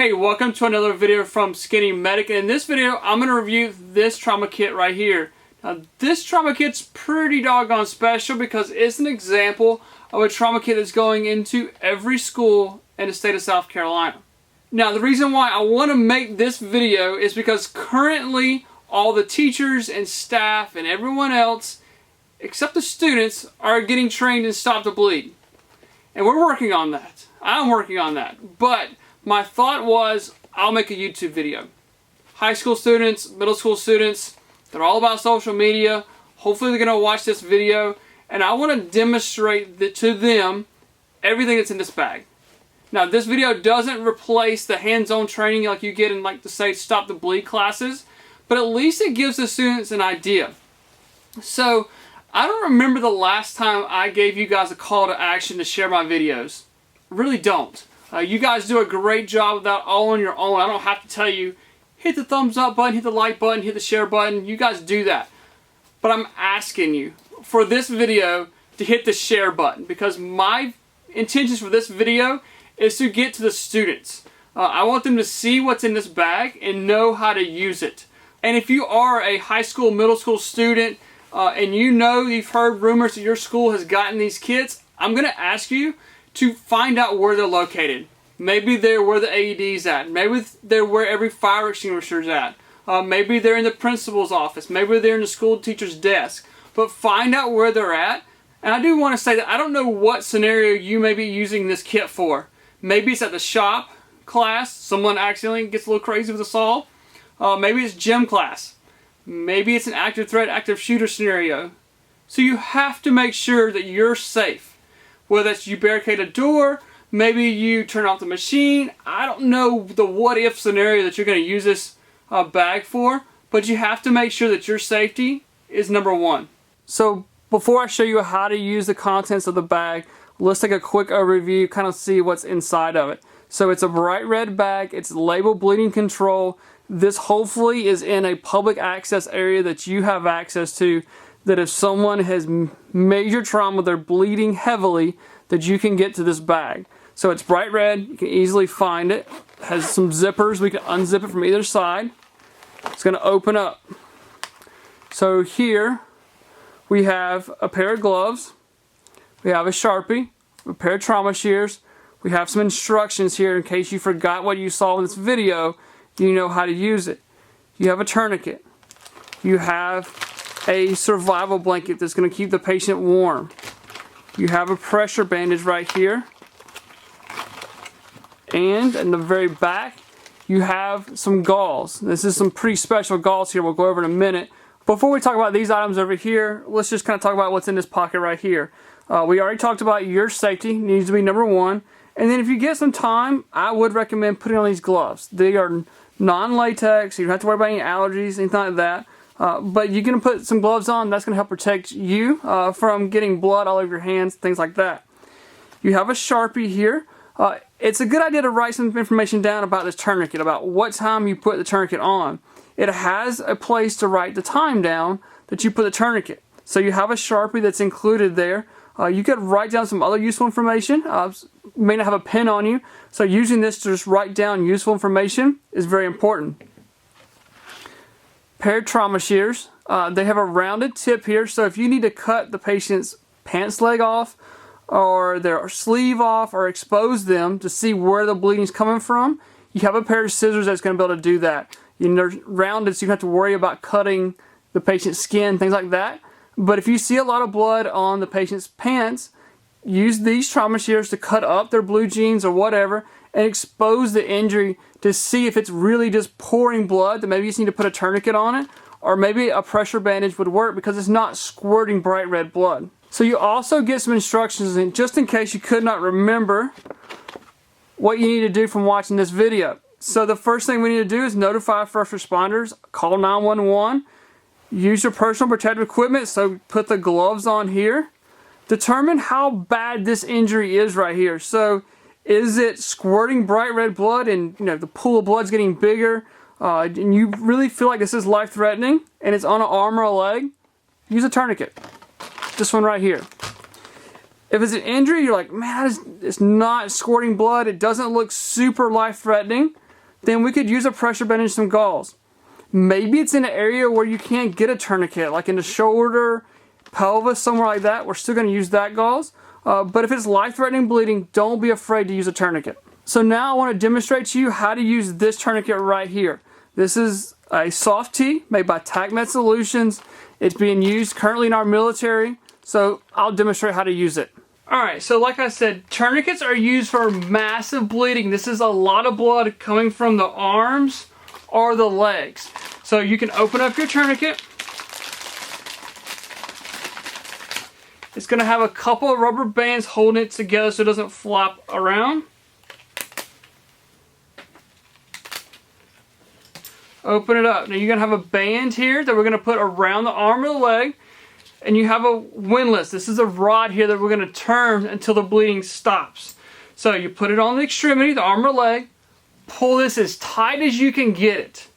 Hey, welcome to another video from Skinny Medic, and in this video I'm going to review this trauma kit right here. Now this trauma kit's pretty doggone special because it's an example of a trauma kit that's going into every school in the state of South Carolina. Now the reason why I want to make this video is because currently all the teachers and staff and everyone else except the students are getting trained in Stop the Bleed. And we're working on that. I'm working on that. But my thought was, I'll make a YouTube video. High school students, middle school students, they're all about social media. Hopefully they're going to watch this video. And I want to demonstrate to them everything that's in this bag. Now this video doesn't replace the hands-on training like you get in like the say Stop the Bleed classes. But at least it gives the students an idea. So I don't remember the last time I gave you guys a call to action to share my videos. I really don't. You guys do a great job of that all on your own. I don't have to tell you, hit the thumbs up button, hit the like button, hit the share button. You guys do that. But I'm asking you for this video to hit the share button because my intentions for this video is to get to the students. I want them to see what's in this bag and know how to use it. And if you are a high school, middle school student and you know you've heard rumors that your school has gotten these kits, I'm going to ask you to find out where they're located. Maybe they're where the AED's at. Maybe they're where every fire extinguisher's at. Maybe they're in the principal's office. Maybe they're in the school teacher's desk. But find out where they're at. And I do want to say that I don't know what scenario you may be using this kit for. Maybe it's at the shop class. Someone accidentally gets a little crazy with a saw. Maybe it's gym class. Maybe it's an active threat, active shooter scenario. So you have to make sure that you're safe. Whether it's you barricade a door, maybe you turn off the machine. I don't know the what if scenario that you're going to use this bag for, but you have to make sure that your safety is number one. So before I show you how to use the contents of the bag, let's take a quick overview, kind of see what's inside of it. So it's a bright red bag, it's labeled bleeding control. This hopefully is in a public access area that you have access to, that if someone has major trauma, they're bleeding heavily, that you can get to this bag. So it's bright red, you can easily find it. It has some zippers, we can unzip it from either side. It's going to open up. So here we have a pair of gloves, we have a Sharpie, a pair of trauma shears, we have some instructions here in case you forgot what you saw in this video, you know how to use it. You have a tourniquet, you have a survival blanket that's going to keep the patient warm. You have a pressure bandage right here. And in the very back, you have some gauze. This is some pretty special gauze here we'll go over in a minute. Before we talk about these items over here, let's just kind of talk about what's in this pocket right here. We already talked about your safety needs to be number one. And then if you get some time, I would recommend putting on these gloves. They are non-latex, you don't have to worry about any allergies, anything like that. But you're going to put some gloves on, that's going to help protect you from getting blood all over your hands, things like that. You have a Sharpie here. It's a good idea to write some information down about this tourniquet, about what time you put the tourniquet on. It has a place to write the time down that you put the tourniquet. So you have a Sharpie that's included there. You could write down some other useful information. You may not have a pen on you, so using this to just write down useful information is very important. Pair of trauma shears. They have a rounded tip here, so if you need to cut the patient's pants leg off or their sleeve off or expose them to see where the bleeding is coming from, you have a pair of scissors that's going to be able to do that. They're rounded so you don't have to worry about cutting the patient's skin, things like that. But if you see a lot of blood on the patient's pants, use these trauma shears to cut up their blue jeans or whatever and expose the injury to see if it's really just pouring blood, that maybe you just need to put a tourniquet on it, or maybe a pressure bandage would work because it's not squirting bright red blood. So you also get some instructions in, just in case you could not remember what you need to do from watching this video. So the first thing we need to do is notify first responders, call 911, use your personal protective equipment, so put the gloves on here. Determine how bad this injury is right here. So is it squirting bright red blood and the pool of blood's getting bigger and you really feel like this is life-threatening and it's on an arm or a leg? Use a tourniquet. This one right here. If it's an injury, you're like, man, it's not squirting blood, it doesn't look super life-threatening, then we could use a pressure bandage, some gauze. Maybe it's in an area where you can't get a tourniquet, like in the shoulder, pelvis, somewhere like that. We're still going to use that gauze. But if it's life-threatening bleeding, don't be afraid to use a tourniquet. So now I want to demonstrate to you how to use this tourniquet right here. This is a soft tee made by TacMed Solutions. It's being used currently in our military, so I'll demonstrate how to use it. Alright, so like I said, tourniquets are used for massive bleeding. This is a lot of blood coming from the arms or the legs. So you can open up your tourniquet. It's going to have a couple of rubber bands holding it together so it doesn't flop around. Open it up. Now you're going to have a band here that we're going to put around the arm or the leg. And you have a windlass. This is a rod here that we're going to turn until the bleeding stops. So you put it on the extremity, the arm or leg. Pull this as tight as you can get it.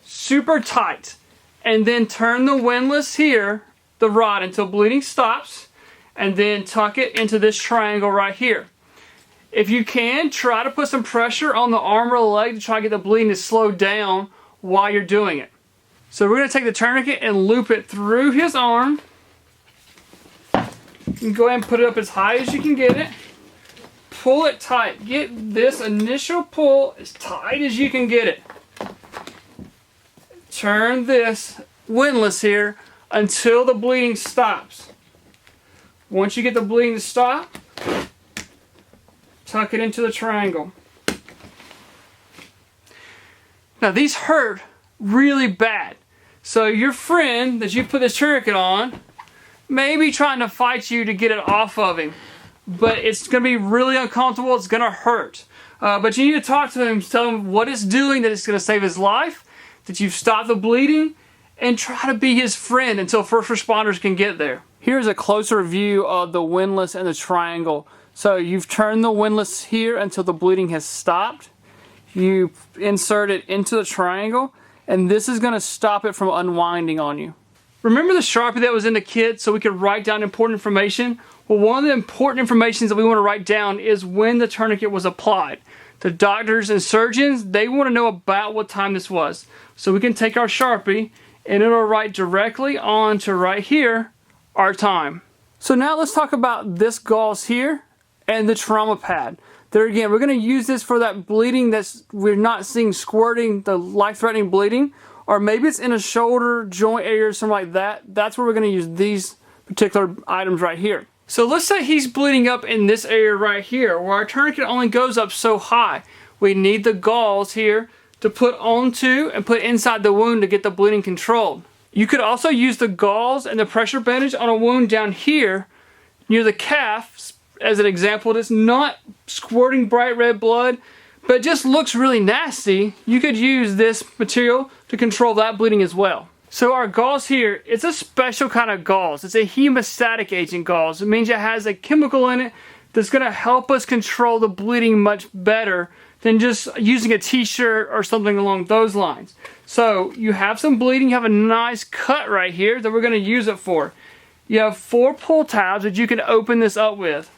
Super tight. And then turn the windlass here, the rod, until bleeding stops. And then tuck it into this triangle right here. If you can, try to put some pressure on the arm or the leg to try to get the bleeding to slow down while you're doing it. So we're going to take the tourniquet and loop it through his arm. You can go ahead and put it up as high as you can get it. Pull it tight. Get this initial pull as tight as you can get it. Turn this windlass here until the bleeding stops. Once you get the bleeding to stop, tuck it into the triangle. Now these hurt really bad. So your friend that you put this tourniquet on may be trying to fight you to get it off of him. But it's going to be really uncomfortable. It's going to hurt. But you need to talk to him, tell him what it's doing, that it's going to save his life, that you've stopped the bleeding, and try to be his friend until first responders can get there. Here's a closer view of the windlass and the triangle. So you've turned the windlass here until the bleeding has stopped. You insert it into the triangle, and this is going to stop it from unwinding on you. Remember the Sharpie that was in the kit so we could write down important information? Well, one of the important information that we want to write down is when the tourniquet was applied. The doctors and surgeons, they want to know about what time this was. So we can take our Sharpie and it'll write directly on to right here our time. So now let's talk about this gauze here and the trauma pad. There again, we're going to use this for that bleeding that's we're not seeing squirting, the life-threatening bleeding, or maybe it's in a shoulder joint area or something like that. That's where we're going to use these particular items right here. So let's say he's bleeding up in this area right here where our tourniquet only goes up so high. We need the gauze here to put onto and put inside the wound to get the bleeding controlled. You could also use the gauze and the pressure bandage on a wound down here near the calf as an example. It's not squirting bright red blood, but it just looks really nasty. You could use this material to control that bleeding as well. So our gauze here, it's a special kind of gauze. It's a hemostatic agent gauze. It means it has a chemical in it that's going to help us control the bleeding much better than just using a t-shirt or something along those lines. So you have some bleeding, you have a nice cut right here that we're going to use it for. You have 4 pull tabs that you can open this up with.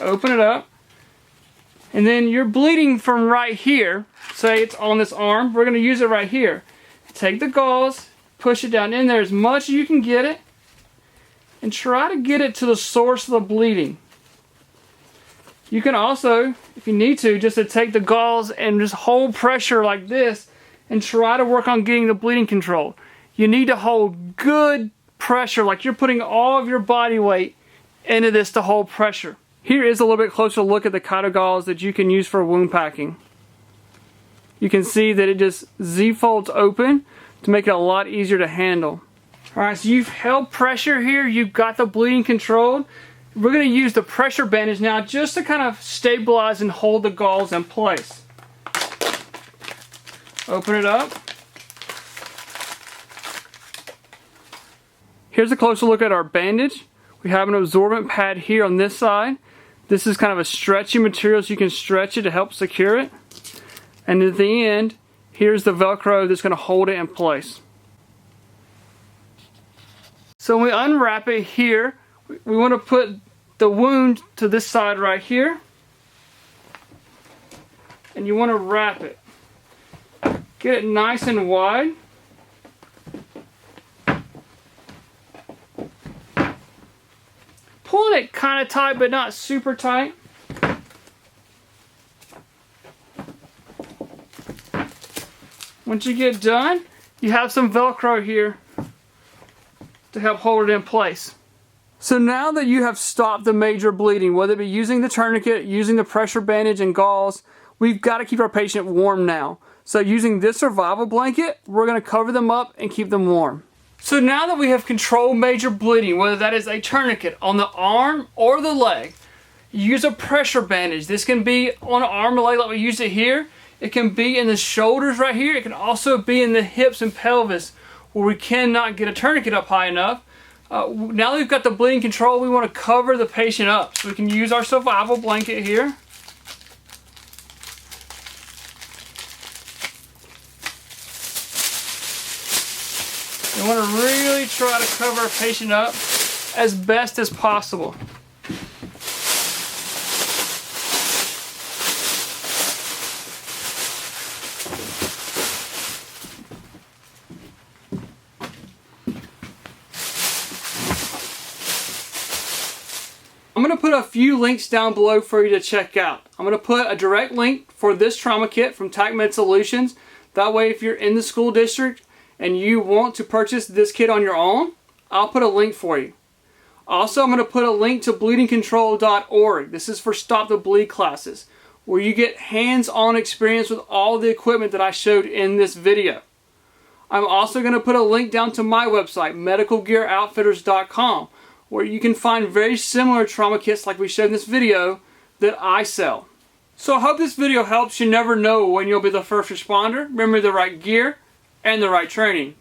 Open it up, and then you're bleeding from right here. Say it's on this arm, we're going to use it right here. Take the gauze, push it down in there as much as you can get it, and try to get it to the source of the bleeding. You can also, if you need to, just to take the gauze and just hold pressure like this and try to work on getting the bleeding controlled. You need to hold good pressure, like you're putting all of your body weight into this to hold pressure. Here is a little bit closer look at the kind of gauze that you can use for wound packing. You can see that it just Z-folds open to make it a lot easier to handle. Alright, so you've held pressure here, you've got the bleeding controlled. We're going to use the pressure bandage now just to kind of stabilize and hold the gauze in place. Open it up. Here's a closer look at our bandage. We have an absorbent pad here on this side. This is kind of a stretchy material, so you can stretch it to help secure it. And at the end, here's the Velcro that's going to hold it in place. So when we unwrap it here, we want to put the wound to this side right here. And you want to wrap it. Get it nice and wide. Pulling it kind of tight, but not super tight. Once you get done, you have some Velcro here to help hold it in place. So now that you have stopped the major bleeding, whether it be using the tourniquet, using the pressure bandage and gauze, we've got to keep our patient warm now. So using this survival blanket, we're going to cover them up and keep them warm. So now that we have controlled major bleeding, whether that is a tourniquet on the arm or the leg, use a pressure bandage. This can be on an arm or leg like we use it here. It can be in the shoulders right here. It can also be in the hips and pelvis where we cannot get a tourniquet up high enough. Now that we've got the bleeding control, we want to cover the patient up. So we can use our survival blanket here. We want to really try to cover our patient up as best as possible. I'm going to put a few links down below for you to check out. I'm going to put a direct link for this trauma kit from TACMed Solutions. That way if you're in the school district and you want to purchase this kit on your own, I'll put a link for you. Also, I'm going to put a link to bleedingcontrol.org. This is for Stop the Bleed classes, where you get hands-on experience with all the equipment that I showed in this video. I'm also going to put a link down to my website, medicalgearoutfitters.com, where you can find very similar trauma kits like we showed in this video that I sell. So I hope this video helps. You never know when you'll be the first responder. Remember the right gear and the right training.